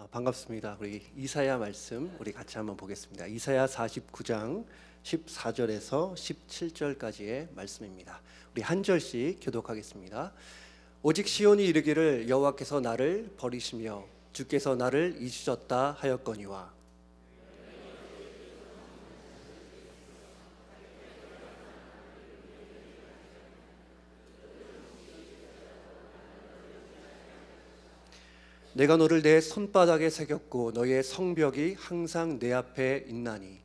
반갑습니다. 우리 이사야 말씀 우리 같이 한번 보겠습니다. 이사야 49장 14절에서 17절까지의 말씀입니다. 우리 한 절씩 교독하겠습니다. 오직 시온이 이르기를 여호와께서 나를 버리시며 주께서 나를 잊으셨다 하였거니와 내가 너를 내 손바닥에 새겼고 너의 성벽이 항상 내 앞에 있나니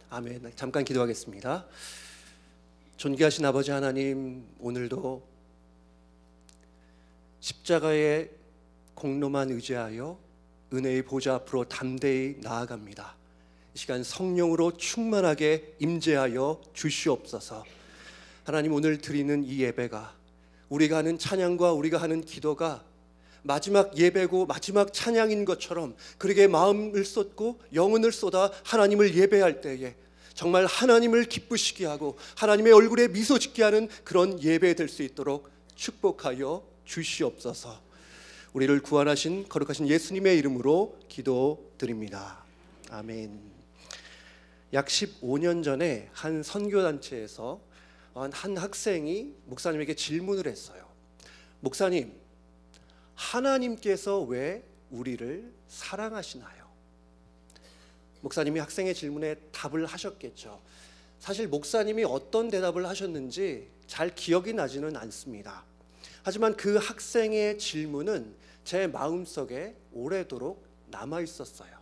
아멘. 잠깐 기도하겠습니다. 존귀하신 아버지 하나님, 오늘도 십자가의 공로만 의지하여 은혜의 보좌 앞으로 담대히 나아갑니다. 이 시간 성령으로 충만하게 임재하여 주시옵소서. 하나님, 오늘 드리는 이 예배가 우리가 하는 찬양과 우리가 하는 기도가 마지막 예배고 마지막 찬양인 것처럼 그렇게 마음을 쏟고 영혼을 쏟아 하나님을 예배할 때에 정말 하나님을 기쁘시게 하고 하나님의 얼굴에 미소 짓게 하는 그런 예배 될 수 있도록 축복하여 주시옵소서. 우리를 구원하신 거룩하신 예수님의 이름으로 기도드립니다. 아멘. 약 15년 전에 한 선교단체에서 한 학생이 목사님에게 질문을 했어요. 목사님, 하나님께서 왜 우리를 사랑하시나요? 목사님이 학생의 질문에 답을 하셨겠죠. 사실 목사님이 어떤 대답을 하셨는지 잘 기억이 나지는 않습니다. 하지만 그 학생의 질문은 제 마음속에 오래도록 남아 있었어요.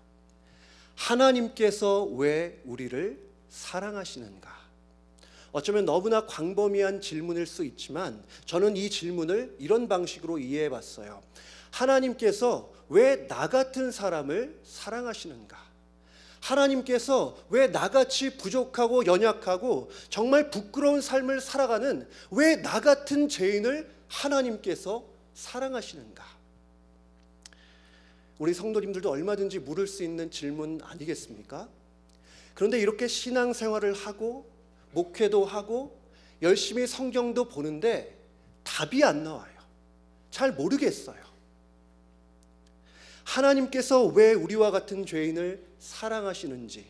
하나님께서 왜 우리를 사랑하시는가? 어쩌면 너무나 광범위한 질문일 수 있지만 저는 이 질문을 이런 방식으로 이해해 봤어요. 하나님께서 왜 나 같은 사람을 사랑하시는가? 하나님께서 왜 나같이 부족하고 연약하고 정말 부끄러운 삶을 살아가는 왜 나 같은 죄인을 하나님께서 사랑하시는가? 우리 성도님들도 얼마든지 물을 수 있는 질문 아니겠습니까? 그런데 이렇게 신앙생활을 하고 목회도 하고 열심히 성경도 보는데 답이 안 나와요. 잘 모르겠어요. 하나님께서 왜 우리와 같은 죄인을 사랑하시는지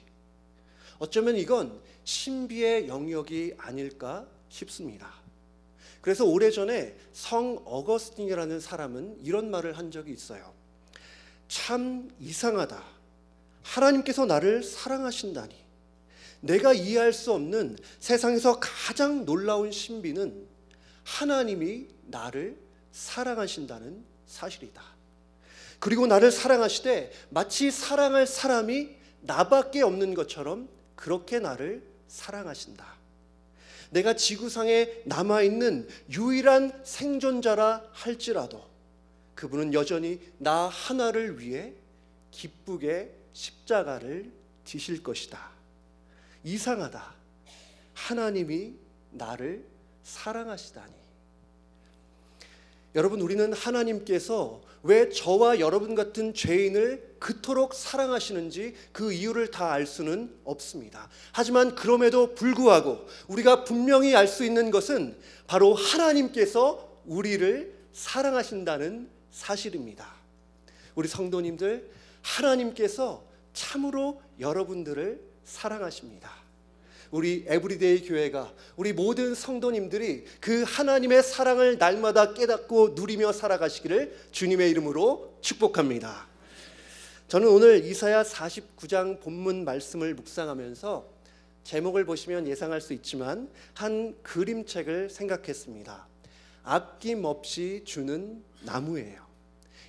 어쩌면 이건 신비의 영역이 아닐까 싶습니다. 그래서 오래전에 성 어거스틴이라는 사람은 이런 말을 한 적이 있어요. 참 이상하다. 하나님께서 나를 사랑하신다니. 내가 이해할 수 없는 세상에서 가장 놀라운 신비는 하나님이 나를 사랑하신다는 사실이다. 그리고 나를 사랑하시되 마치 사랑할 사람이 나밖에 없는 것처럼 그렇게 나를 사랑하신다. 내가 지구상에 남아있는 유일한 생존자라 할지라도 그분은 여전히 나 하나를 위해 기쁘게 십자가를 지실 것이다. 이상하다. 하나님이 나를 사랑하시다니. 여러분, 우리는 하나님께서 왜 저와 여러분 같은 죄인을 그토록 사랑하시는지 그 이유를 다 알 수는 없습니다. 하지만 그럼에도 불구하고 우리가 분명히 알 수 있는 것은 바로 하나님께서 우리를 사랑하신다는 사실입니다. 우리 성도님들, 하나님께서 참으로 여러분들을 사랑하십니다. 우리 에브리데이 교회가 우리 모든 성도님들이 그 하나님의 사랑을 날마다 깨닫고 누리며 살아가시기를 주님의 이름으로 축복합니다. 저는 오늘 이사야 49장 본문 말씀을 묵상하면서 제목을 보시면 예상할 수 있지만 한 그림책을 생각했습니다. 아낌없이 주는 나무예요.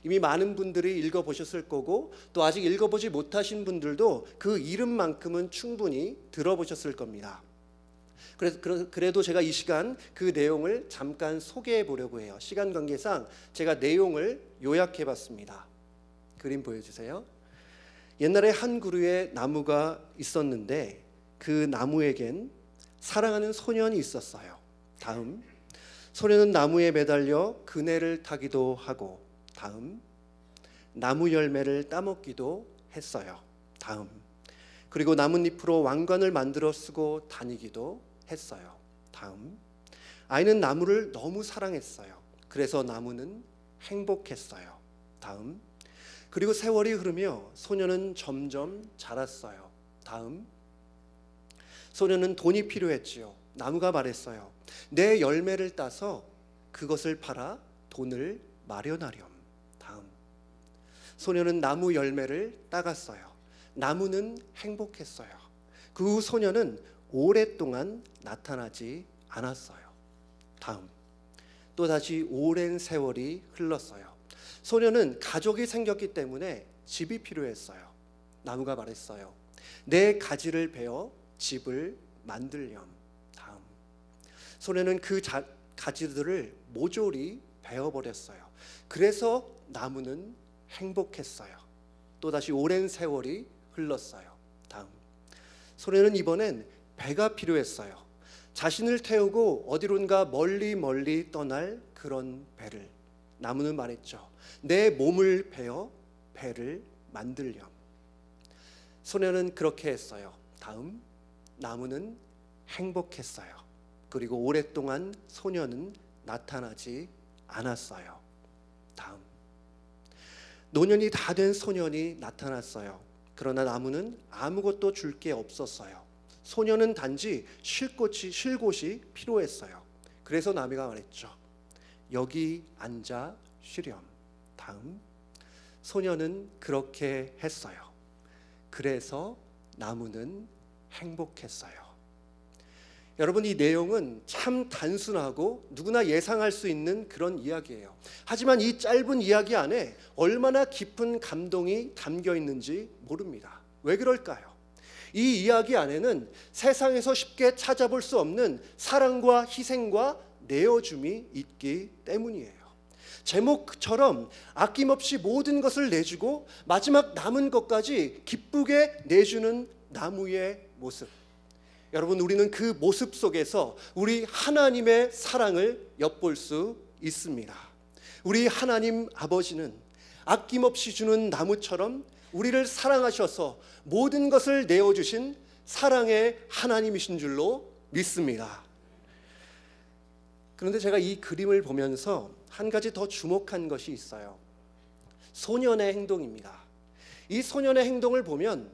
이미 많은 분들이 읽어보셨을 거고 또 아직 읽어보지 못하신 분들도 그 이름만큼은 충분히 들어보셨을 겁니다. 그래도 제가 이 시간 그 내용을 잠깐 소개해 보려고 해요. 시간 관계상 제가 내용을 요약해 봤습니다. 그림 보여주세요. 옛날에 한 그루의 나무가 있었는데 그 나무에겐 사랑하는 소년이 있었어요. 다음, 소년은 나무에 매달려 그네를 타기도 하고 다음, 나무 열매를 따먹기도 했어요. 다음, 그리고 나뭇잎으로 왕관을 만들어 쓰고 다니기도 했어요. 다음, 아이는 나무를 너무 사랑했어요. 그래서 나무는 행복했어요. 다음. 그리고 세월이 흐르며 소녀는 점점 자랐어요. 다음. 소녀는 돈이 필요했지요. 나무가 말했어요. 내 열매를 따서 그것을 팔아 돈을 마련하렴. 다음. 소녀는 나무 열매를 따갔어요. 나무는 행복했어요. 그 후 소녀는 오랫동안 나타나지 않았어요. 다음. 또다시 오랜 세월이 흘렀어요. 소녀는 가족이 생겼기 때문에 집이 필요했어요. 나무가 말했어요. 내 가지를 베어 집을 만들렴. 다음. 소녀는 그 가지들을 모조리 베어버렸어요. 그래서 나무는 행복했어요. 또다시 오랜 세월이 흘렀어요. 다음. 소녀는 이번엔 배가 필요했어요. 자신을 태우고 어디론가 멀리 떠날 그런 배를. 나무는 말했죠. 내 몸을 베어 배를 만들렴. 소녀는 그렇게 했어요. 다음. 나무는 행복했어요. 그리고 오랫동안 소녀는 나타나지 않았어요. 다음. 노년이 다 된 소년이 나타났어요. 그러나 나무는 아무것도 줄 게 없었어요. 소년은 단지 쉴 곳이 필요했어요. 그래서 나무가 말했죠. 여기 앉아 쉬렴. 다음. 소년은 그렇게 했어요. 그래서 나무는 행복했어요. 여러분, 이 내용은 참 단순하고 누구나 예상할 수 있는 그런 이야기예요. 하지만 이 짧은 이야기 안에 얼마나 깊은 감동이 담겨 있는지 모릅니다. 왜 그럴까요? 이 이야기 안에는 세상에서 쉽게 찾아볼 수 없는 사랑과 희생과 내어줌이 있기 때문이에요. 제목처럼 아낌없이 모든 것을 내주고 마지막 남은 것까지 기쁘게 내주는 나무의 모습. 여러분, 우리는 그 모습 속에서 우리 하나님의 사랑을 엿볼 수 있습니다. 우리 하나님 아버지는 아낌없이 주는 나무처럼 우리를 사랑하셔서 모든 것을 내어주신 사랑의 하나님이신 줄로 믿습니다. 그런데 제가 이 그림을 보면서 한 가지 더 주목한 것이 있어요. 소년의 행동입니다. 이 소년의 행동을 보면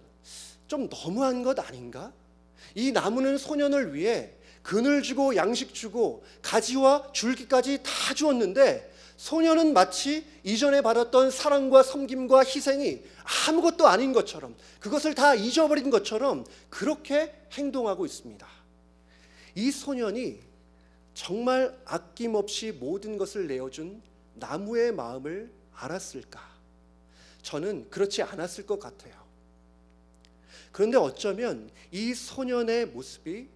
좀 너무한 것 아닌가? 이 나무는 소년을 위해 그늘 주고 양식 주고 가지와 줄기까지 다 주었는데 소년은 마치 이전에 받았던 사랑과 섬김과 희생이 아무것도 아닌 것처럼, 그것을 다 잊어버린 것처럼 그렇게 행동하고 있습니다. 이 소년이 정말 아낌없이 모든 것을 내어준 나무의 마음을 알았을까? 저는 그렇지 않았을 것 같아요. 그런데 어쩌면 이 소년의 모습이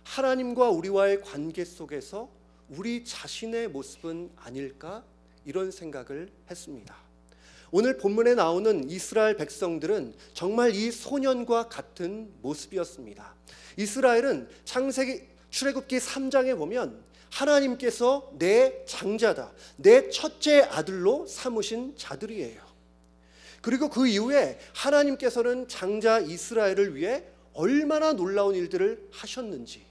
하나님과 우리와의 관계 속에서 우리 자신의 모습은 아닐까? 이런 생각을 했습니다. 오늘 본문에 나오는 이스라엘 백성들은 정말 이 소년과 같은 모습이었습니다. 이스라엘은 출애굽기 3장에 보면 하나님께서 내 장자다, 내 첫째 아들로 삼으신 자들이에요. 그리고 그 이후에 하나님께서는 장자 이스라엘을 위해 얼마나 놀라운 일들을 하셨는지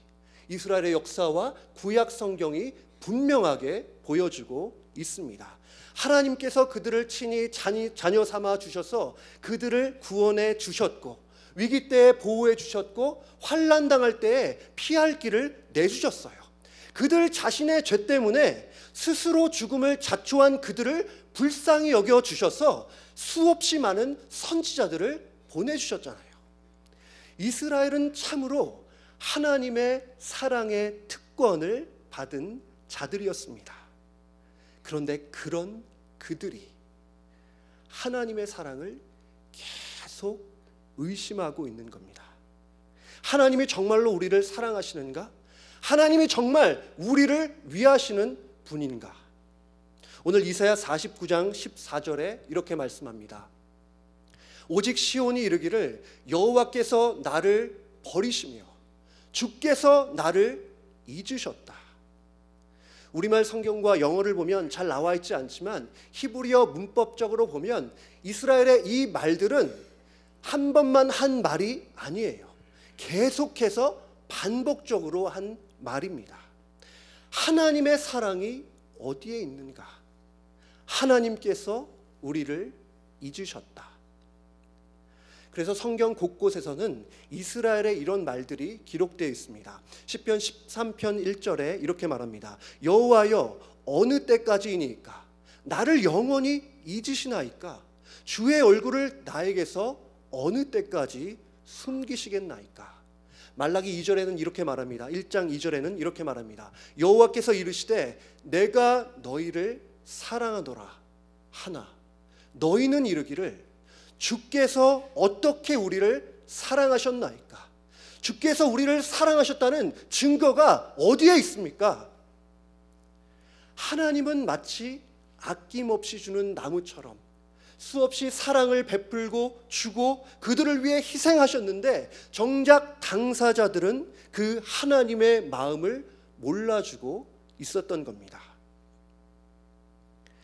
이스라엘의 역사와 구약 성경이 분명하게 보여주고 있습니다. 하나님께서 그들을 친히 자녀 삼아 주셔서 그들을 구원해 주셨고, 위기 때에 보호해 주셨고, 환난 당할 때에 피할 길을 내주셨어요. 그들 자신의 죄 때문에 스스로 죽음을 자초한 그들을 불쌍히 여겨 주셔서 수없이 많은 선지자들을 보내주셨잖아요. 이스라엘은 참으로 하나님의 사랑의 특권을 받은 자들이었습니다. 그런데 그런 그들이 하나님의 사랑을 계속 의심하고 있는 겁니다. 하나님이 정말로 우리를 사랑하시는가? 하나님이 정말 우리를 위하시는 분인가? 오늘 이사야 49장 14절에 이렇게 말씀합니다. 오직 시온이 이르기를 여호와께서 나를 버리시며 주께서 나를 잊으셨다. 우리말 성경과 영어를 보면 잘 나와 있지 않지만 히브리어 문법적으로 보면 이스라엘의 이 말들은 한 번만 한 말이 아니에요. 계속해서 반복적으로 한 말입니다. 하나님의 사랑이 어디에 있는가? 하나님께서 우리를 잊으셨다. 그래서 성경 곳곳에서는 이스라엘의 이런 말들이 기록되어 있습니다. 시편 13편 1절에 이렇게 말합니다. 여호와여, 어느 때까지이니까 나를 영원히 잊으시나이까? 주의 얼굴을 나에게서 어느 때까지 숨기시겠나이까? 말라기 2절에는 이렇게 말합니다. 1장 2절에는 이렇게 말합니다. 여호와께서 이르시되 내가 너희를 사랑하노라 하나 너희는 이르기를 주께서 어떻게 우리를 사랑하셨나이까? 주께서 우리를 사랑하셨다는 증거가 어디에 있습니까? 하나님은 마치 아낌없이 주는 나무처럼 수없이 사랑을 베풀고 주고 그들을 위해 희생하셨는데 정작 당사자들은 그 하나님의 마음을 몰라주고 있었던 겁니다.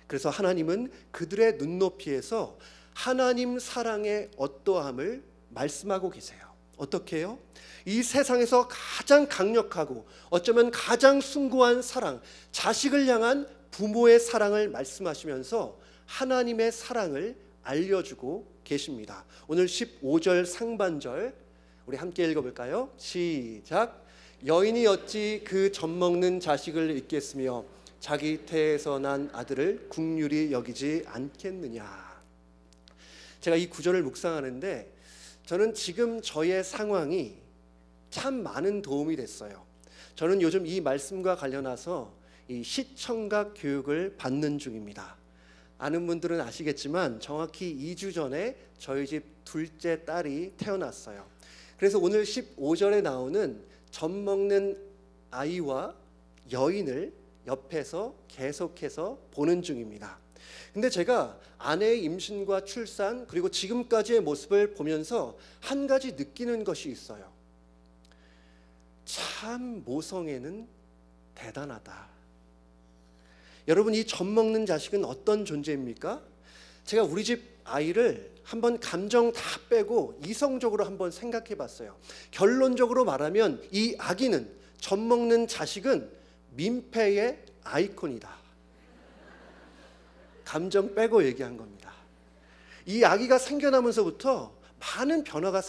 그래서 하나님은 그들의 눈높이에서 하나님 사랑의 어떠함을 말씀하고 계세요. 어떻게 해요? 이 세상에서 가장 강력하고 어쩌면 가장 숭고한 사랑, 자식을 향한 부모의 사랑을 말씀하시면서 하나님의 사랑을 알려주고 계십니다. 오늘 15절 상반절 우리 함께 읽어볼까요? 시작. 여인이 어찌 그 젖먹는 자식을 잊겠으며 자기 태에서 난 아들을 긍휼히 여기지 않겠느냐. 제가 이 구절을 묵상하는데 저는 지금 저의 상황이 참 많은 도움이 됐어요. 저는 요즘 이 말씀과 관련해서 이 시청각 교육을 받는 중입니다. 아는 분들은 아시겠지만 정확히 2주 전에 저희 집 둘째 딸이 태어났어요. 그래서 오늘 15절에 나오는 젖먹는 아이와 여인을 옆에서 계속해서 보는 중입니다. 근데 제가 아내의 임신과 출산 그리고 지금까지의 모습을 보면서 한 가지 느끼는 것이 있어요. 참 모성애는 대단하다. 여러분, 이 젖먹는 자식은 어떤 존재입니까? 제가 우리 집 아이를 한번 감정 다 빼고 이성적으로 한번 생각해 봤어요. 결론적으로 말하면 이 아기는, 젖먹는 자식은 민폐의 아이콘이다. 감정 빼고 얘기한 겁니다. 이 아기가 생겨나면서부터 많은 변화가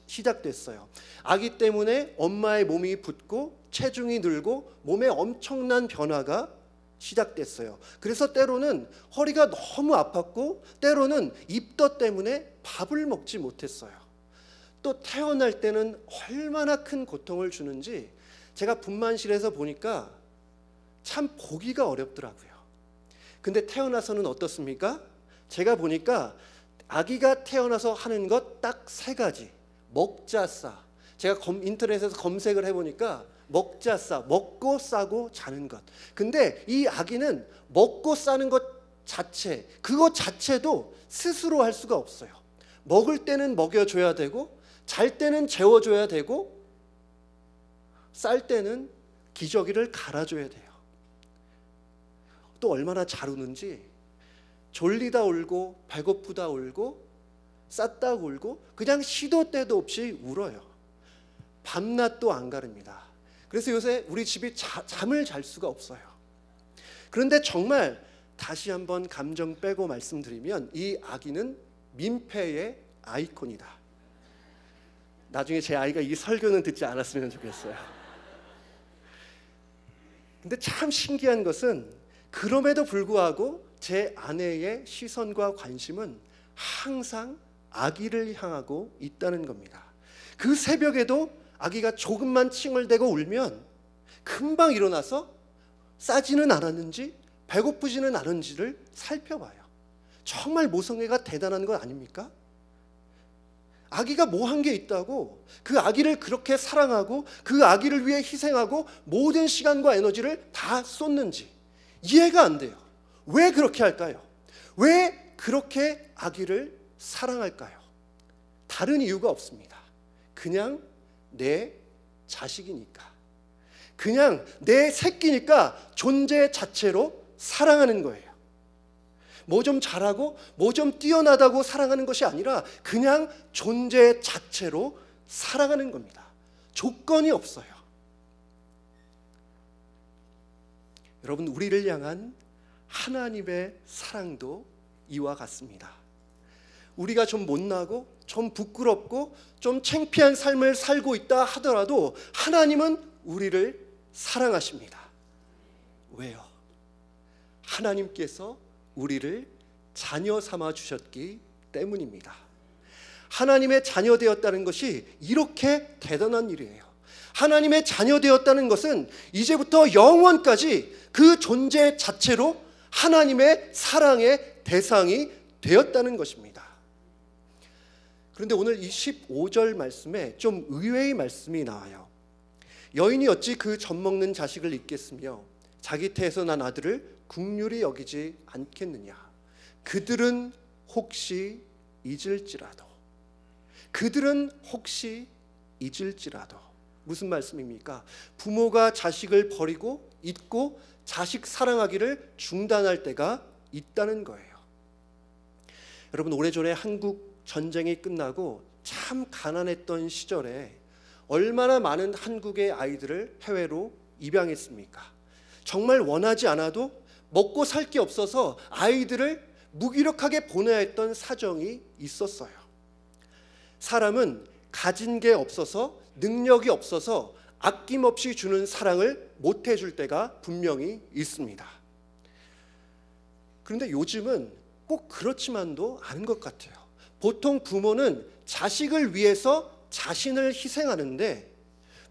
시작됐어요. 아기 때문에 엄마의 몸이 붓고 체중이 늘고 몸에 엄청난 변화가 시작됐어요. 그래서 때로는 허리가 너무 아팠고 때로는 입덧 때문에 밥을 먹지 못했어요. 또 태어날 때는 얼마나 큰 고통을 주는지 제가 분만실에서 보니까 참 보기가 어렵더라고요. 근데 태어나서는 어떻습니까? 제가 보니까 아기가 태어나서 하는 것 딱 3가지. 먹자 싸. 제가 인터넷에서 검색을 해보니까 먹자 싸, 먹고 싸고 자는 것. 근데 이 아기는 먹고 싸는 것 자체, 그것 자체도 스스로 할 수가 없어요. 먹을 때는 먹여줘야 되고 잘 때는 재워줘야 되고 쌀 때는 기저귀를 갈아줘야 돼요. 또 얼마나 잘 우는지 졸리다 울고 배고프다 울고 쌌다 울고 그냥 시도 때도 없이 울어요. 밤낮도 안 가립니다. 그래서 요새 우리 집이 잠을 잘 수가 없어요. 그런데 정말 다시 한번 감정 빼고 말씀드리면 이 아기는 민폐의 아이콘이다. 나중에 제 아이가 이 설교는 듣지 않았으면 좋겠어요. 근데 참 신기한 것은 그럼에도 불구하고 제 아내의 시선과 관심은 항상 아기를 향하고 있다는 겁니다. 그 새벽에도 아기가 조금만 칭얼대고 울면 금방 일어나서 싸지는 않았는지 배고프지는 않은지를 살펴봐요. 정말 모성애가 대단한 것 아닙니까? 아기가 뭐 한 게 있다고 그 아기를 그렇게 사랑하고 그 아기를 위해 희생하고 모든 시간과 에너지를 다 쏟는지 이해가 안 돼요. 왜 그렇게 할까요? 왜 그렇게 아기를 사랑할까요? 다른 이유가 없습니다. 그냥 내 자식이니까, 그냥 내 새끼니까 존재 자체로 사랑하는 거예요. 뭐 좀 잘하고 뭐 좀 뛰어나다고 사랑하는 것이 아니라 그냥 존재 자체로 사랑하는 겁니다. 조건이 없어요. 여러분, 우리를 향한 하나님의 사랑도 이와 같습니다. 우리가 좀 못나고 좀 부끄럽고 좀 창피한 삶을 살고 있다 하더라도 하나님은 우리를 사랑하십니다. 왜요? 하나님께서 우리를 자녀 삼아 주셨기 때문입니다. 하나님의 자녀 되었다는 것이 이렇게 대단한 일이에요. 하나님의 자녀 되었다는 것은 이제부터 영원까지 그 존재 자체로 하나님의 사랑의 대상이 되었다는 것입니다. 그런데 오늘 이 15절 말씀에 좀 의외의 말씀이 나와요. 여인이 어찌 그 젖먹는 자식을 잊겠으며 자기 태에서 난 아들을 긍휼히 여기지 않겠느냐. 그들은 혹시 잊을지라도. 그들은 혹시 잊을지라도. 무슨 말씀입니까? 부모가 자식을 버리고 잊고 자식 사랑하기를 중단할 때가 있다는 거예요. 여러분, 오래전에 한국 전쟁이 끝나고 참 가난했던 시절에 얼마나 많은 한국의 아이들을 해외로 입양했습니까? 정말 원하지 않아도 먹고 살 게 없어서 아이들을 무기력하게 보내야 했던 사정이 있었어요. 사람은 가진 게 없어서, 능력이 없어서 아낌없이 주는 사랑을 못 해줄 때가 분명히 있습니다. 그런데 요즘은 꼭 그렇지만도 않은 것 같아요. 보통 부모는 자식을 위해서 자신을 희생하는데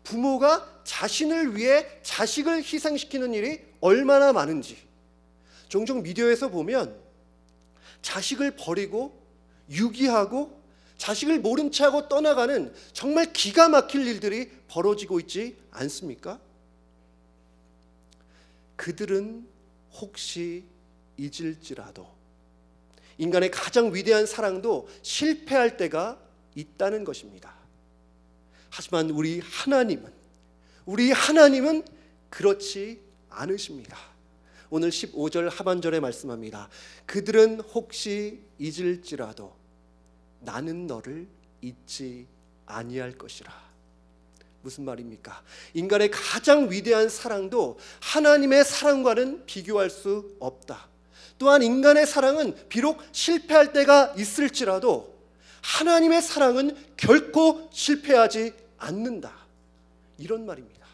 부모가 자신을 위해 자식을 희생시키는 일이 얼마나 많은지 종종 미디어에서 보면 자식을 버리고 유기하고 자식을 모른 채 하고 떠나가는 정말 기가 막힐 일들이 벌어지고 있지 않습니까? 그들은 혹시 잊을지라도. 인간의 가장 위대한 사랑도 실패할 때가 있다는 것입니다. 하지만 우리 하나님은 그렇지 않으십니다. 오늘 15절 하반절에 말씀합니다. 그들은 혹시 잊을지라도 나는 너를 잊지 아니할 것이라. 무슨 말입니까? 인간의 가장 위대한 사랑도 하나님의 사랑과는 비교할 수 없다. 또한 인간의 사랑은 비록 실패할 때가 있을지라도 하나님의 사랑은 결코 실패하지 않는다. 이런 말입니다.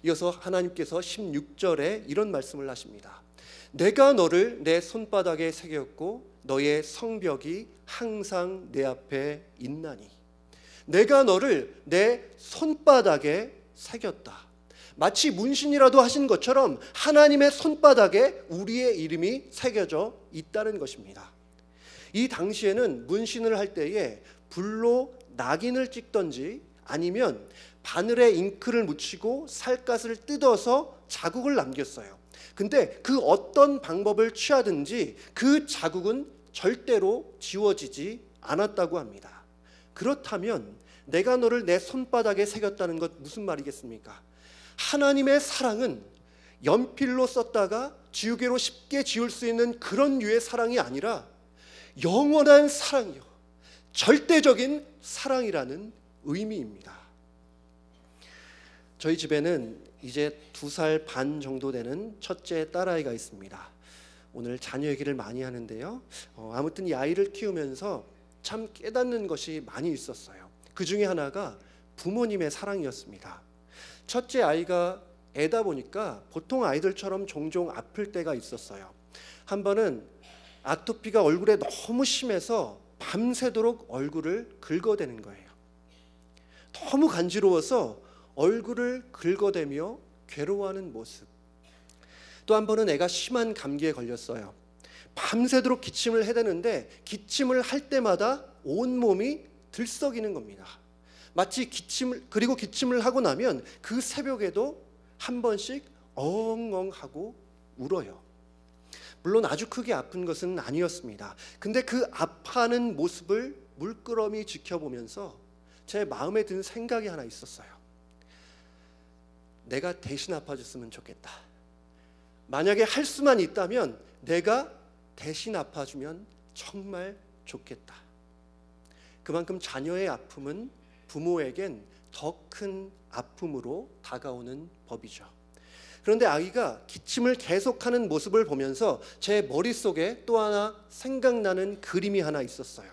이어서 하나님께서 16절에 이런 말씀을 하십니다. 내가 너를 내 손바닥에 새겼고 너의 성벽이 항상 내 앞에 있나니. 내가 너를 내 손바닥에 새겼다. 마치 문신이라도 하신 것처럼 하나님의 손바닥에 우리의 이름이 새겨져 있다는 것입니다. 이 당시에는 문신을 할 때에 불로 낙인을 찍던지 아니면 바늘에 잉크를 묻히고 살갗을 뜯어서 자국을 남겼어요. 근데 그 어떤 방법을 취하든지 그 자국은 절대로 지워지지 않았다고 합니다. 그렇다면 내가 너를 내 손바닥에 새겼다는 것 무슨 말이겠습니까? 하나님의 사랑은 연필로 썼다가 지우개로 쉽게 지울 수 있는 그런 류의 사랑이 아니라 영원한 사랑이요, 절대적인 사랑이라는 의미입니다. 저희 집에는 이제 2살 반 정도 되는 첫째 딸아이가 있습니다. 오늘 자녀 얘기를 많이 하는데요. 아무튼 이 아이를 키우면서 참 깨닫는 것이 많이 있었어요. 그 중에 하나가 부모님의 사랑이었습니다. 첫째 아이가 애다 보니까 보통 아이들처럼 종종 아플 때가 있었어요. 한 번은 아토피가 얼굴에 너무 심해서 밤새도록 얼굴을 긁어대는 거예요. 너무 간지러워서 얼굴을 긁어대며 괴로워하는 모습. 또 한 번은 애가 심한 감기에 걸렸어요. 밤새도록 기침을 해대는데 기침을 할 때마다 온몸이 들썩이는 겁니다. 마치 기침을 하고 나면 그 새벽에도 한 번씩 엉엉 하고 울어요. 물론 아주 크게 아픈 것은 아니었습니다. 근데 그 아파하는 모습을 물끄러미 지켜보면서 제 마음에 든 생각이 하나 있었어요. 내가 대신 아파줬으면 좋겠다. 만약에 할 수만 있다면 내가 대신 아파주면 정말 좋겠다. 그만큼 자녀의 아픔은 부모에겐 더 큰 아픔으로 다가오는 법이죠. 그런데 아이가 기침을 계속하는 모습을 보면서 제 머릿속에 또 하나 생각나는 그림이 하나 있었어요.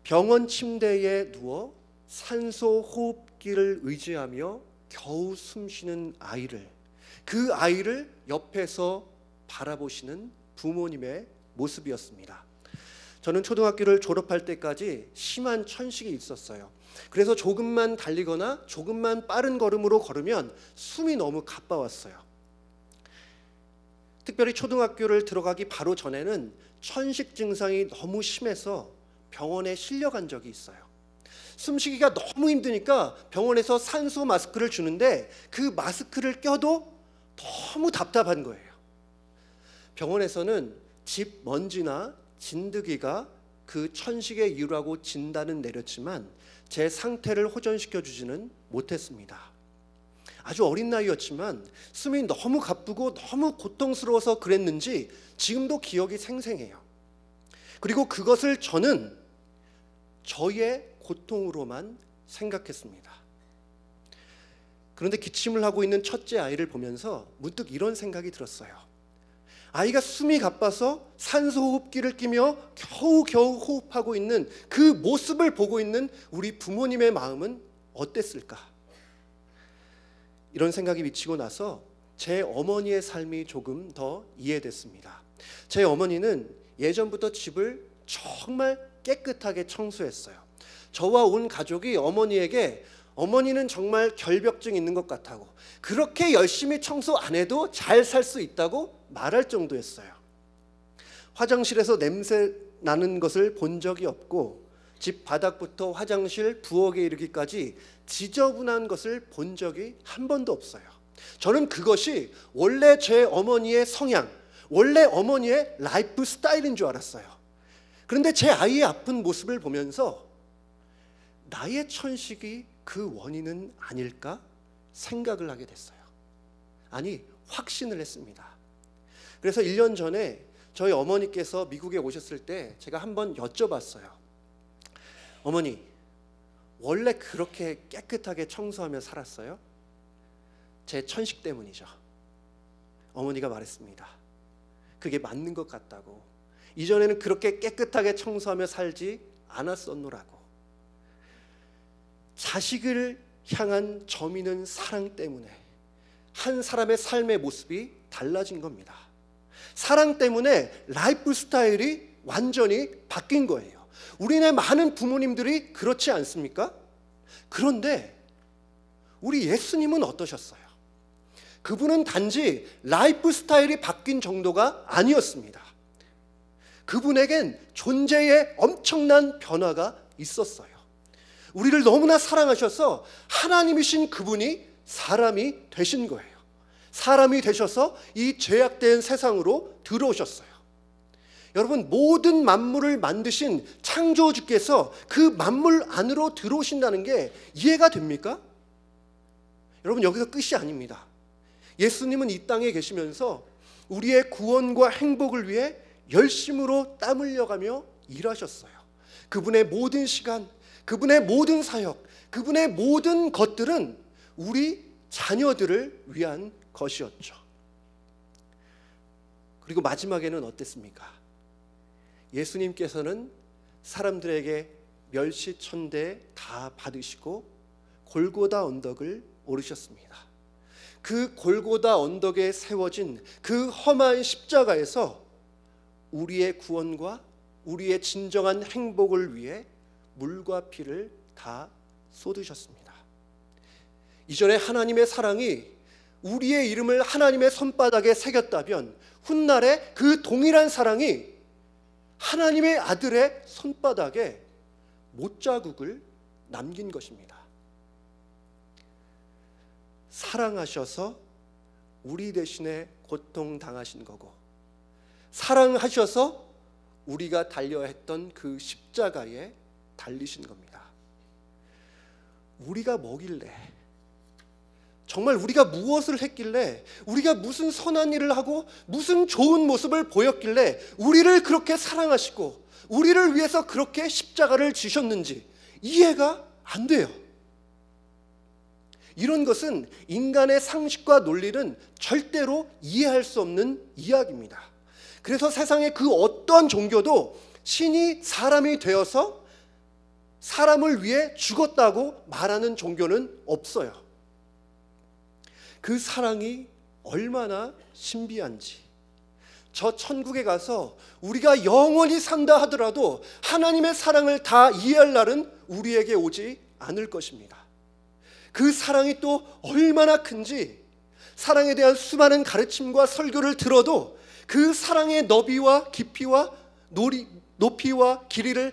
병원 침대에 누워 산소 호흡기를 의지하며 겨우 숨쉬는 아이를, 그 아이를 옆에서 바라보시는 부모님의 모습이었습니다. 저는 초등학교를 졸업할 때까지 심한 천식이 있었어요. 그래서 조금만 달리거나 조금만 빠른 걸음으로 걸으면 숨이 너무 가빠웠어요. 특별히 초등학교를 들어가기 바로 전에는 천식 증상이 너무 심해서 병원에 실려간 적이 있어요. 숨쉬기가 너무 힘드니까 병원에서 산소 마스크를 주는데 그 마스크를 껴도 너무 답답한 거예요. 병원에서는 집 먼지나 진드기가 그 천식의 이유라고 진단은 내렸지만 제 상태를 호전시켜 주지는 못했습니다. 아주 어린 나이였지만 숨이 너무 가쁘고 너무 고통스러워서 그랬는지 지금도 기억이 생생해요. 그리고 그것을 저는 저의 고통으로만 생각했습니다. 그런데 기침을 하고 있는 첫째 아이를 보면서 문득 이런 생각이 들었어요. 아이가 숨이 가빠서 산소 호흡기를 끼며 겨우겨우 호흡하고 있는 그 모습을 보고 있는 우리 부모님의 마음은 어땠을까? 이런 생각이 미치고 나서 제 어머니의 삶이 조금 더 이해됐습니다. 제 어머니는 예전부터 집을 정말 깨끗하게 청소했어요. 저와 온 가족이 어머니에게 어머니는 정말 결벽증 있는 것 같다고, 그렇게 열심히 청소 안 해도 잘 살 수 있다고 말할 정도였어요. 화장실에서 냄새 나는 것을 본 적이 없고 집 바닥부터 화장실 부엌에 이르기까지 지저분한 것을 본 적이 한 번도 없어요. 저는 그것이 원래 제 어머니의 성향, 원래 어머니의 라이프 스타일인 줄 알았어요. 그런데 제 아이의 아픈 모습을 보면서 나의 천식이 그 원인은 아닐까 생각을 하게 됐어요. 아니, 확신을 했습니다. 그래서 1년 전에 저희 어머니께서 미국에 오셨을 때 제가 한번 여쭤봤어요. 어머니, 원래 그렇게 깨끗하게 청소하며 살았어요? 제 천식 때문이죠. 어머니가 말했습니다. 그게 맞는 것 같다고. 이전에는 그렇게 깨끗하게 청소하며 살지 않았었노라고. 자식을 향한 점 있는 사랑 때문에 한 사람의 삶의 모습이 달라진 겁니다. 사랑 때문에 라이프 스타일이 완전히 바뀐 거예요. 우리네 많은 부모님들이 그렇지 않습니까? 그런데 우리 예수님은 어떠셨어요? 그분은 단지 라이프 스타일이 바뀐 정도가 아니었습니다. 그분에겐 존재의 엄청난 변화가 있었어요. 우리를 너무나 사랑하셔서 하나님이신 그분이 사람이 되신 거예요. 사람이 되셔서 이 죄악된 세상으로 들어오셨어요. 여러분, 모든 만물을 만드신 창조주께서 그 만물 안으로 들어오신다는 게 이해가 됩니까? 여러분, 여기서 끝이 아닙니다. 예수님은 이 땅에 계시면서 우리의 구원과 행복을 위해 열심으로 땀 흘려가며 일하셨어요. 그분의 모든 시간, 그분의 모든 사역, 그분의 모든 것들은 우리 자녀들을 위한 것이었죠. 그리고 마지막에는 어땠습니까? 예수님께서는 사람들에게 멸시천대 다 받으시고 골고다 언덕을 오르셨습니다. 그 골고다 언덕에 세워진 그 험한 십자가에서 우리의 구원과 우리의 진정한 행복을 위해 물과 피를 다 쏟으셨습니다. 이전에 하나님의 사랑이 우리의 이름을 하나님의 손바닥에 새겼다면 훗날에 그 동일한 사랑이 하나님의 아들의 손바닥에 못자국을 남긴 것입니다. 사랑하셔서 우리 대신에 고통당하신 거고, 사랑하셔서 우리가 달려야 했던 그 십자가에 달리신 겁니다. 우리가 뭐길래, 정말 우리가 무엇을 했길래, 우리가 무슨 선한 일을 하고 무슨 좋은 모습을 보였길래 우리를 그렇게 사랑하시고 우리를 위해서 그렇게 십자가를 지셨는지 이해가 안 돼요. 이런 것은 인간의 상식과 논리는 절대로 이해할 수 없는 이야기입니다. 그래서 세상의 그 어떠한 종교도 신이 사람이 되어서 사람을 위해 죽었다고 말하는 종교는 없어요. 그 사랑이 얼마나 신비한지, 저 천국에 가서 우리가 영원히 산다 하더라도 하나님의 사랑을 다 이해할 날은 우리에게 오지 않을 것입니다. 그 사랑이 또 얼마나 큰지 사랑에 대한 수많은 가르침과 설교를 들어도 그 사랑의 너비와 깊이와 높이와 길이를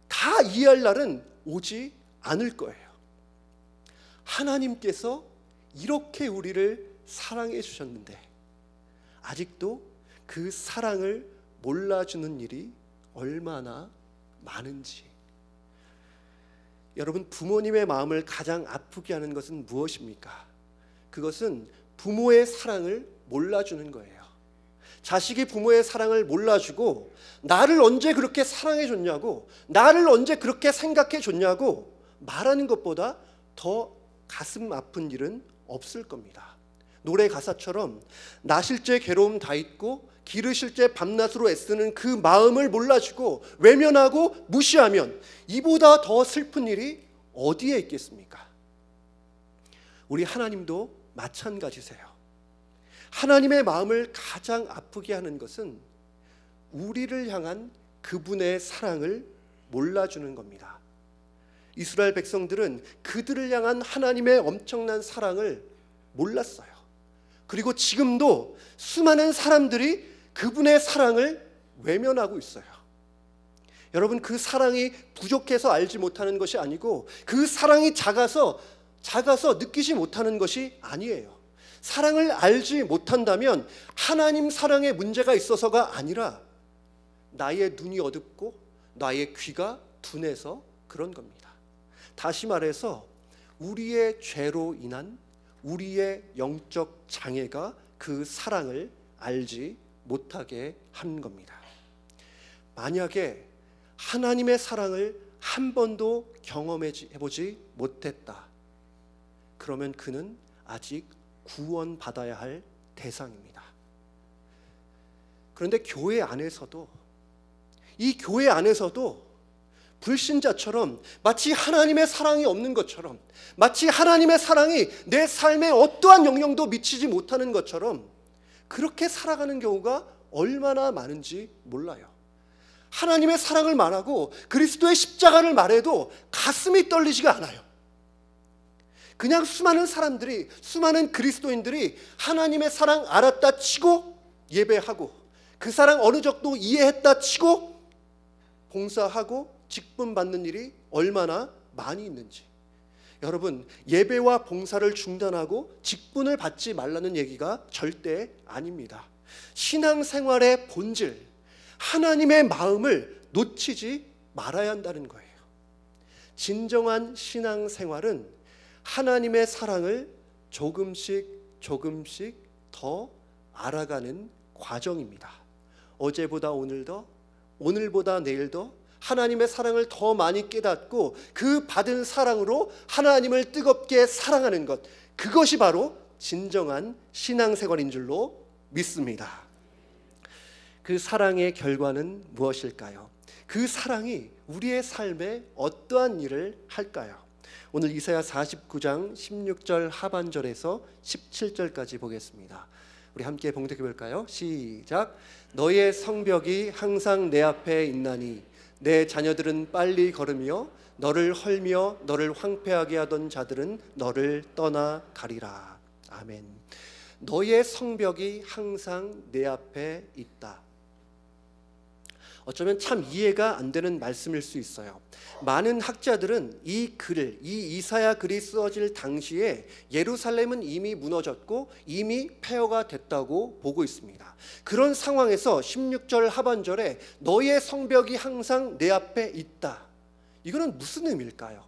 다 이해할 날은 오지 않을 거예요. 하나님께서 이렇게 우리를 사랑해 주셨는데 아직도 그 사랑을 몰라주는 일이 얼마나 많은지. 여러분, 부모님의 마음을 가장 아프게 하는 것은 무엇입니까? 그것은 부모의 사랑을 몰라주는 거예요. 자식이 부모의 사랑을 몰라주고 나를 언제 그렇게 사랑해 줬냐고, 나를 언제 그렇게 생각해 줬냐고 말하는 것보다 더 가슴 아픈 일은 없을 겁니다. 노래 가사처럼 나실 때 괴로움 다 잊고 기르실 때 밤낮으로 애쓰는 그 마음을 몰라주고 외면하고 무시하면 이보다 더 슬픈 일이 어디에 있겠습니까? 우리 하나님도 마찬가지세요. 하나님의 마음을 가장 아프게 하는 것은 우리를 향한 그분의 사랑을 몰라주는 겁니다. 이스라엘 백성들은 그들을 향한 하나님의 엄청난 사랑을 몰랐어요. 그리고 지금도 수많은 사람들이 그분의 사랑을 외면하고 있어요. 여러분, 그 사랑이 부족해서 알지 못하는 것이 아니고 그 사랑이 작아서 느끼지 못하는 것이 아니에요. 사랑을 알지 못한다면 하나님 사랑에 문제가 있어서가 아니라 나의 눈이 어둡고 나의 귀가 둔해서 그런 겁니다. 다시 말해서 우리의 죄로 인한 우리의 영적 장애가 그 사랑을 알지 못하게 한 겁니다. 만약에 하나님의 사랑을 한 번도 경험해보지 못했다, 그러면 그는 아직 구원받아야 할 대상입니다. 그런데 교회 안에서도, 이 교회 안에서도 불신자처럼 마치 하나님의 사랑이 없는 것처럼, 마치 하나님의 사랑이 내 삶에 어떠한 영향도 미치지 못하는 것처럼 그렇게 살아가는 경우가 얼마나 많은지 몰라요. 하나님의 사랑을 말하고 그리스도의 십자가를 말해도 가슴이 떨리지가 않아요. 그냥 수많은 사람들이, 수많은 그리스도인들이 하나님의 사랑 알았다 치고 예배하고 그 사랑 어느 정도 이해했다 치고 봉사하고 직분 받는 일이 얼마나 많이 있는지. 여러분, 예배와 봉사를 중단하고 직분을 받지 말라는 얘기가 절대 아닙니다. 신앙생활의 본질, 하나님의 마음을 놓치지 말아야 한다는 거예요. 진정한 신앙생활은 하나님의 사랑을 조금씩 더 알아가는 과정입니다. 어제보다 오늘 더, 오늘보다 내일 더 하나님의 사랑을 더 많이 깨닫고 그 받은 사랑으로 하나님을 뜨겁게 사랑하는 것, 그것이 바로 진정한 신앙생활인 줄로 믿습니다. 그 사랑의 결과는 무엇일까요? 그 사랑이 우리의 삶에 어떠한 일을 할까요? 오늘 이사야 49장 16절 하반절에서 17절까지 보겠습니다. 우리 함께 봉독해 볼까요? 시작. 너의 성벽이 항상 내 앞에 있나니 내 자녀들은 빨리 걸으며 너를 헐며 너를 황폐하게 하던 자들은 너를 떠나가리라. 아멘. 너의 성벽이 항상 내 앞에 있다. 어쩌면 참 이해가 안 되는 말씀일 수 있어요. 많은 학자들은 이 글을, 이 이사야 글이 쓰어질 당시에 예루살렘은 이미 무너졌고 이미 폐허가 됐다고 보고 있습니다. 그런 상황에서 16절 하반절에 너의 성벽이 항상 내 앞에 있다, 이거는 무슨 의미일까요?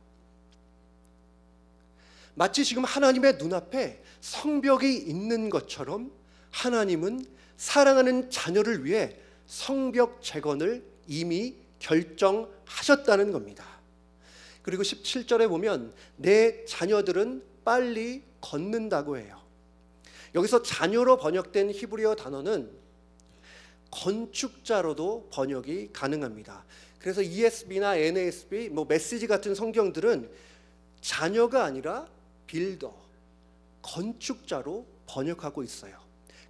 마치 지금 하나님의 눈앞에 성벽이 있는 것처럼 하나님은 사랑하는 자녀를 위해 성벽 재건을 이미 결정하셨다는 겁니다. 그리고 17절에 보면 내 자녀들은 빨리 걷는다고 해요. 여기서 자녀로 번역된 히브리어 단어는 건축자로도 번역이 가능합니다. 그래서 ESV나 NASB, 메시지 같은 성경들은 자녀가 아니라 빌더, 건축자로 번역하고 있어요.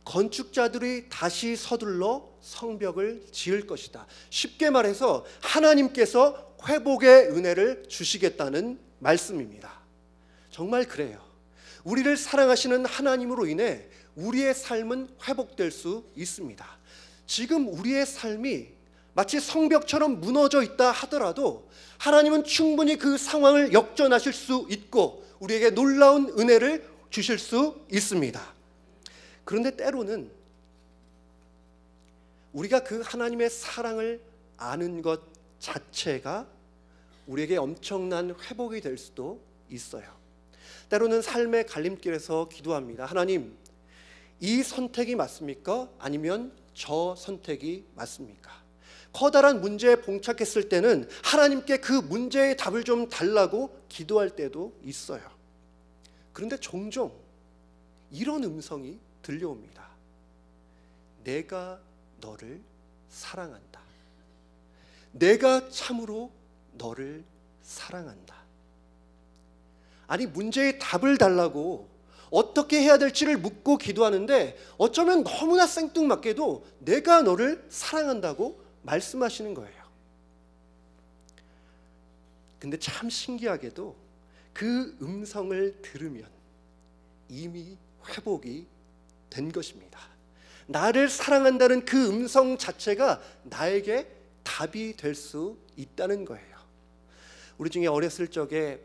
건축자들이 다시 서둘러 성벽을 지을 것이다. 쉽게 말해서 하나님께서 회복의 은혜를 주시겠다는 말씀입니다. 정말 그래요. 우리를 사랑하시는 하나님으로 인해 우리의 삶은 회복될 수 있습니다. 지금 우리의 삶이 마치 성벽처럼 무너져 있다 하더라도 하나님은 충분히 그 상황을 역전하실 수 있고 우리에게 놀라운 은혜를 주실 수 있습니다. 그런데 때로는 우리가 그 하나님의 사랑을 아는 것 자체가 우리에게 엄청난 회복이 될 수도 있어요. 때로는 삶의 갈림길에서 기도합니다. 하나님, 이 선택이 맞습니까? 아니면 저 선택이 맞습니까? 커다란 문제에 봉착했을 때는 하나님께 그 문제의 답을 좀 달라고 기도할 때도 있어요. 그런데 종종 이런 음성이 들려옵니다. 내가 너를 사랑한다. 내가 참으로 너를 사랑한다. 아니, 문제의 답을 달라고 어떻게 해야 될지를 묻고 기도하는데 어쩌면 너무나 생뚱맞게도 내가 너를 사랑한다고 말씀하시는 거예요. 근데 참 신기하게도 그 음성을 들으면 이미 회복이 된 것입니다. 나를 사랑한다는 그 음성 자체가 나에게 답이 될 수 있다는 거예요. 우리 중에 어렸을 적에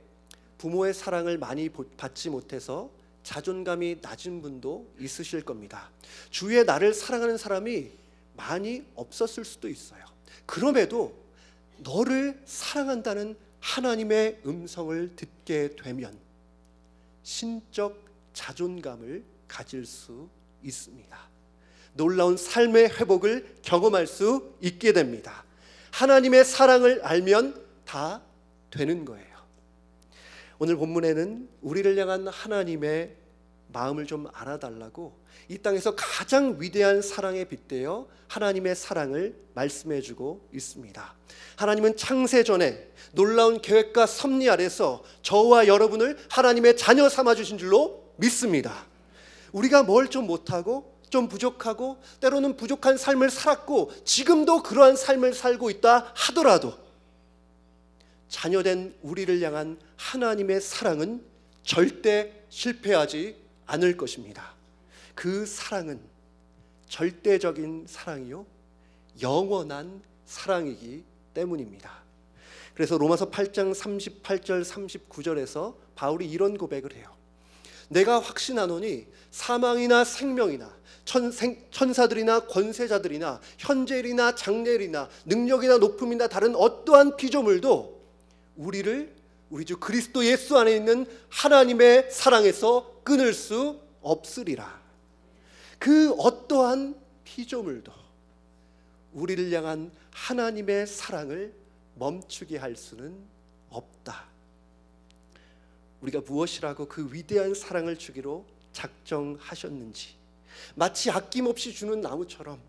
부모의 사랑을 많이 받지 못해서 자존감이 낮은 분도 있으실 겁니다. 주위에 나를 사랑하는 사람이 많이 없었을 수도 있어요. 그럼에도 너를 사랑한다는 하나님의 음성을 듣게 되면 신적 자존감을 가질 수 있습니다. 놀라운 삶의 회복을 경험할 수 있게 됩니다. 하나님의 사랑을 알면 다 되는 거예요. 오늘 본문에는 우리를 향한 하나님의 마음을 좀 알아달라고 이 땅에서 가장 위대한 사랑에 빗대어 하나님의 사랑을 말씀해주고 있습니다. 하나님은 창세 전에 놀라운 계획과 섭리 아래서 저와 여러분을 하나님의 자녀 삼아주신 줄로 믿습니다. 우리가 뭘 좀 못하고 좀 부족하고 때로는 부족한 삶을 살았고 지금도 그러한 삶을 살고 있다 하더라도 자녀된 우리를 향한 하나님의 사랑은 절대 실패하지 않을 것입니다. 그 사랑은 절대적인 사랑이요 영원한 사랑이기 때문입니다. 그래서 로마서 8장 38절 39절에서 바울이 이런 고백을 해요. 내가 확신하노니 사망이나 생명이나 천사들이나 권세자들이나 현재일이나 장래일이나 능력이나 높음이나 다른 어떠한 피조물도 우리를 우리 주 그리스도 예수 안에 있는 하나님의 사랑에서 끊을 수 없으리라. 그 어떠한 피조물도 우리를 향한 하나님의 사랑을 멈추게 할 수는 없다. 우리가 무엇이라고 그 위대한 사랑을 주기로 작정하셨는지 마치 아낌없이 주는 나무처럼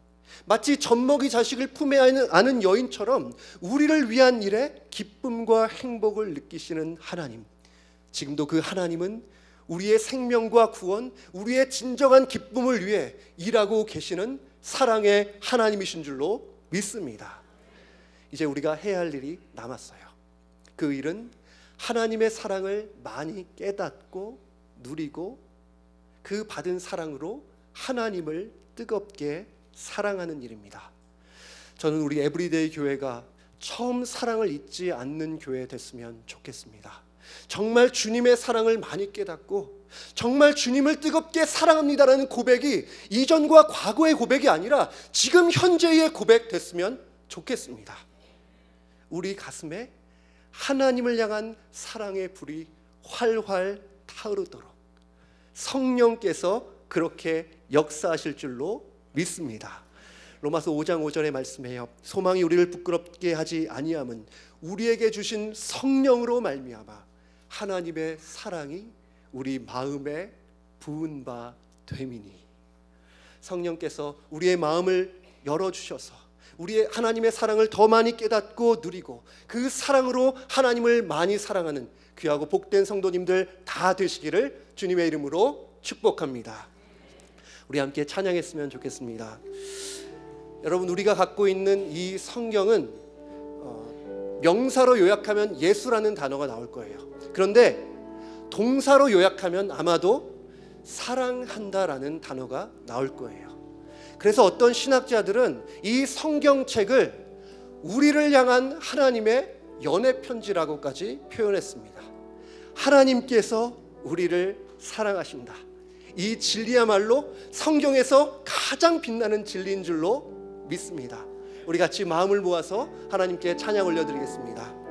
마치 젖먹이 자식을 품에 안은 여인처럼 우리를 위한 일에 기쁨과 행복을 느끼시는 하나님, 지금도 그 하나님은 우리의 생명과 구원, 우리의 진정한 기쁨을 위해 일하고 계시는 사랑의 하나님이신 줄로 믿습니다. 이제 우리가 해야 할 일이 남았어요. 그 일은 하나님의 사랑을 많이 깨닫고 누리고 그 받은 사랑으로 하나님을 뜨겁게 사랑하는 일입니다. 저는 우리 에브리데이 교회가 처음 사랑을 잊지 않는 교회 됐으면 좋겠습니다. 정말 주님의 사랑을 많이 깨닫고 정말 주님을 뜨겁게 사랑합니다라는 고백이 이전과 과거의 고백이 아니라 지금 현재의 고백 됐으면 좋겠습니다. 우리 가슴에 하나님을 향한 사랑의 불이 활활 타오르도록 성령께서 그렇게 역사하실 줄로 믿습니다. 로마서 5장 5절에 말씀해요. 소망이 우리를 부끄럽게 하지 아니함은 우리에게 주신 성령으로 말미암아 하나님의 사랑이 우리 마음에 부은 바 됨이니. 성령께서 우리의 마음을 열어주셔서 우리의 하나님의 사랑을 더 많이 깨닫고 누리고 그 사랑으로 하나님을 많이 사랑하는 귀하고 복된 성도님들 다 되시기를 주님의 이름으로 축복합니다. 우리 함께 찬양했으면 좋겠습니다. 여러분, 우리가 갖고 있는 이 성경은 명사로 요약하면 예수라는 단어가 나올 거예요. 그런데 동사로 요약하면 아마도 사랑한다라는 단어가 나올 거예요. 그래서 어떤 신학자들은 이 성경책을 우리를 향한 하나님의 연애 편지라고까지 표현했습니다. 하나님께서 우리를 사랑하신다. 이 진리야말로 성경에서 가장 빛나는 진리인 줄로 믿습니다. 우리 같이 마음을 모아서 하나님께 찬양 올려드리겠습니다.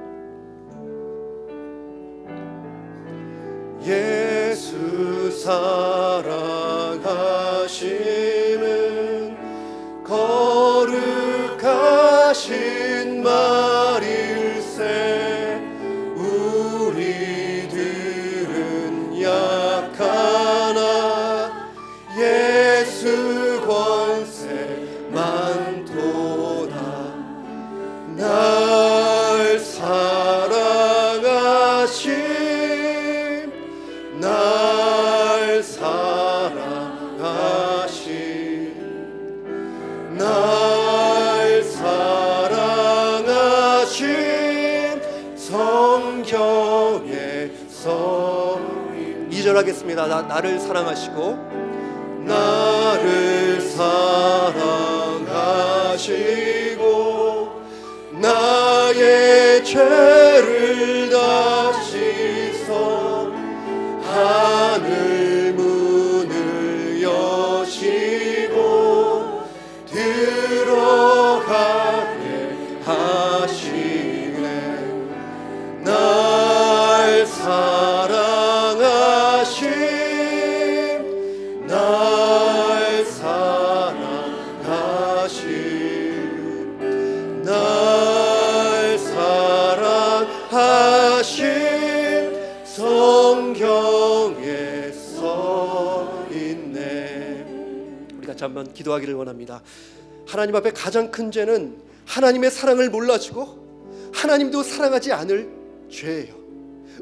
예수 사랑하시는 거룩하신 말일세. 우리들은 약하나 예수 권세 많도다. 날 사랑하신 성경에서 2절 하겠습니다. 나를 사랑하시고 나를 사랑하시고 나의 죄를 다 씻어 하늘 문을 여시고 들어가게 하시네. 날 사랑하신 날 사랑하신 날 사랑하신 성경에 써 있네. 우리 같이 한번 기도하기를 원합니다. 하나님 앞에 가장 큰 죄는 하나님의 사랑을 몰라주고 하나님도 사랑하지 않을 죄예요.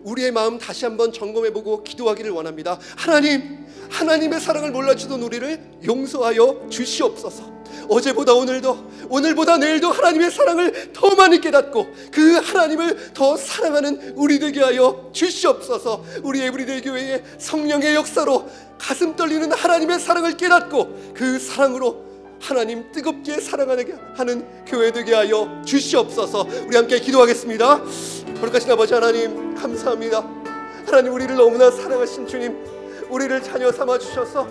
우리의 마음 다시 한번 점검해보고 기도하기를 원합니다. 하나님의 사랑을 몰라주던 우리를 용서하여 주시옵소서. 어제보다 오늘도, 오늘보다 내일도 하나님의 사랑을 더 많이 깨닫고 그 하나님을 더 사랑하는 우리 되게 하여 주시옵소서. 우리 에브리데이 교회의 성령의 역사로 가슴 떨리는 하나님의 사랑을 깨닫고 그 사랑으로 하나님 뜨겁게 사랑하는 교회 되게 하여 주시옵소서. 우리 함께 기도하겠습니다. 거룩하신 아버지 하나님, 감사합니다. 하나님, 우리를 너무나 사랑하신 주님, 우리를 자녀 삼아 주셔서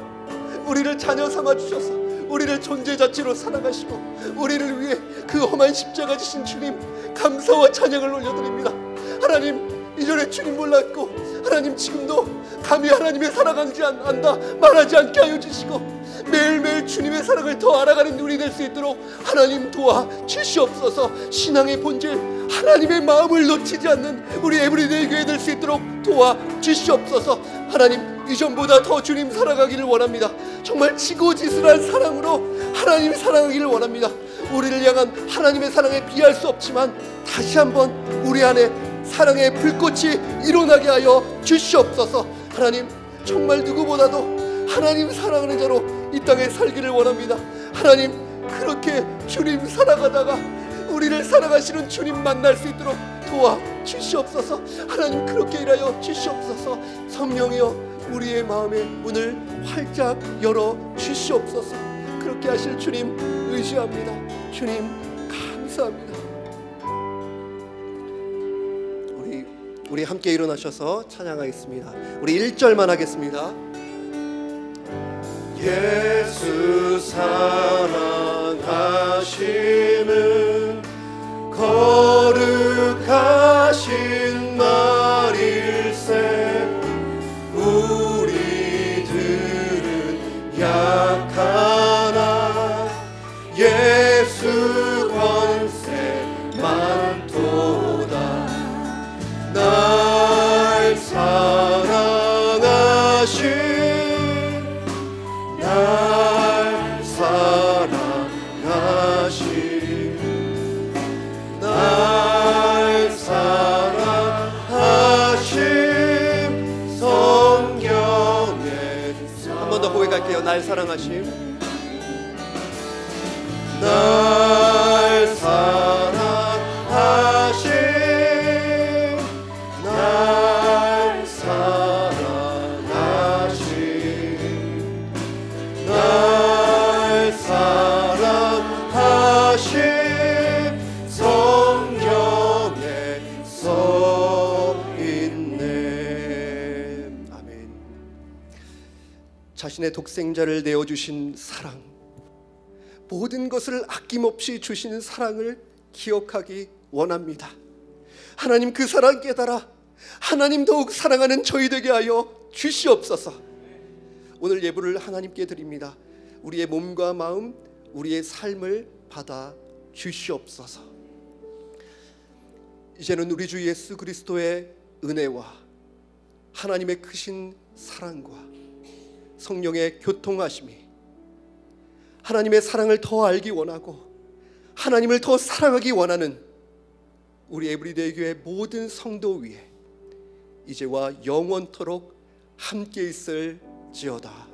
우리를 존재 자체로 사랑하시고 우리를 위해 그 험한 십자가 지신 주님, 감사와 찬양을 올려드립니다. 하나님, 이전에 주님 몰랐고 하나님 지금도 감히 하나님의 사랑하지 않는다 말하지 않게 하여 주시고 매일매일 주님의 사랑을 더 알아가는 눈이 될 수 있도록 하나님 도와 주시옵소서. 신앙의 본질, 하나님의 마음을 놓치지 않는 우리 에브리데이 교회 될 수 있도록 도와 주시옵소서. 하나님, 이전보다 더 주님 사랑하기를 원합니다. 정말 지고지순한 사랑으로 하나님 사랑하기를 원합니다. 우리를 향한 하나님의 사랑에 비할 수 없지만 다시 한번 우리 안에 사랑의 불꽃이 일어나게 하여 주시옵소서. 하나님, 정말 누구보다도 하나님 사랑하는 자로 이 땅에 살기를 원합니다. 하나님, 그렇게 주님 사랑하다가 우리를 사랑하시는 주님 만날 수 있도록 도와 주시옵소서. 하나님, 그렇게 일하여 주시옵소서. 성령이여, 우리의 마음의 문을 활짝 열어 주시옵소서. 그렇게 하실 주님 의지합니다. 주님 감사합니다. 우리 함께 일어나셔서 찬양하겠습니다. 우리 1절만 하겠습니다. 예수 사랑하시는 거룩하신 말일세. 우리들은 약하나 예수 권세 많도다. 날 사랑하 날 사랑하심 성경에 한 번 더 고백할게요. 날 사랑하심 날 사랑하심 날 사랑하심 날 사랑하심 성경에 써있네. 아멘. 자신의 독생자를 내어주신 사랑, 모든 것을 아낌없이 주시는 사랑을 기억하기 원합니다. 하나님 그 사랑 깨달아 하나님 더욱 사랑하는 저희 되게 하여 주시옵소서. 오늘 예불을 하나님께 드립니다. 우리의 몸과 마음, 우리의 삶을 받아 주시옵소서. 이제는 우리 주 예수 그리스도의 은혜와 하나님의 크신 사랑과 성령의 교통하심이 하나님의 사랑을 더 알기 원하고 하나님을 더 사랑하기 원하는 우리 에브리데이 교회 모든 성도 위에 이제와 영원토록 함께 있을지어다.